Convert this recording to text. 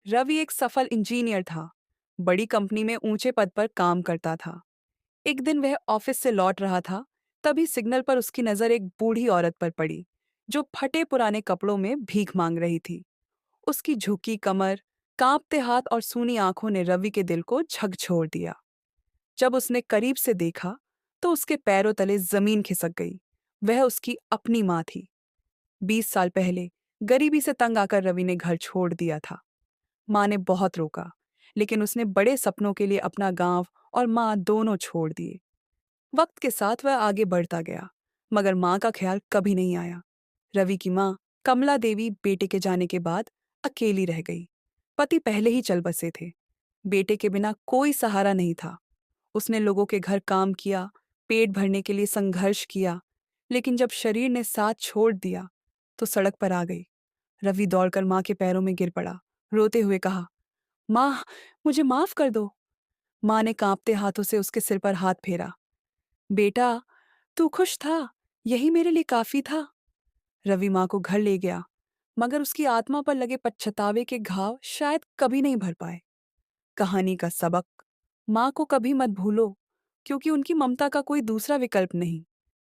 रवि एक सफल इंजीनियर था। बड़ी कंपनी में ऊंचे पद पर काम करता था। एक दिन वह ऑफिस से लौट रहा था, तभी सिग्नल पर उसकी नजर एक बूढ़ी औरत पर पड़ी, जो फटे पुराने कपड़ों में भीख मांग रही थी। उसकी झुकी कमर, कांपते हाथ और सूनी आंखों ने रवि के दिल को झकझोर दिया। जब उसने करीब से देखा, तो उसके पैरों तले जमीन खिसक गई। वह उसकी अपनी माँ थी। 20 साल पहले गरीबी से तंग आकर रवि ने घर छोड़ दिया था। माँ ने बहुत रोका, लेकिन उसने बड़े सपनों के लिए अपना गांव और माँ दोनों छोड़ दिए। वक्त के साथ वह आगे बढ़ता गया, मगर माँ का ख्याल कभी नहीं आया। रवि की माँ कमला देवी बेटे के जाने के बाद अकेली रह गई। पति पहले ही चल बसे थे। बेटे के बिना कोई सहारा नहीं था। उसने लोगों के घर काम किया, पेट भरने के लिए संघर्ष किया, लेकिन जब शरीर ने साथ छोड़ दिया, तो सड़क पर आ गई। रवि दौड़कर माँ के पैरों में गिर पड़ा, रोते हुए कहा, माँ, मुझे माफ कर दो। माँ ने कांपते हाथों से उसके सिर पर हाथ फेरा। बेटा, तू खुश था, यही मेरे लिए काफी था। रवि माँ को घर ले गया, मगर उसकी आत्मा पर लगे पछतावे के घाव शायद कभी नहीं भर पाए। कहानी का सबक: माँ को कभी मत भूलो, क्योंकि उनकी ममता का कोई दूसरा विकल्प नहीं।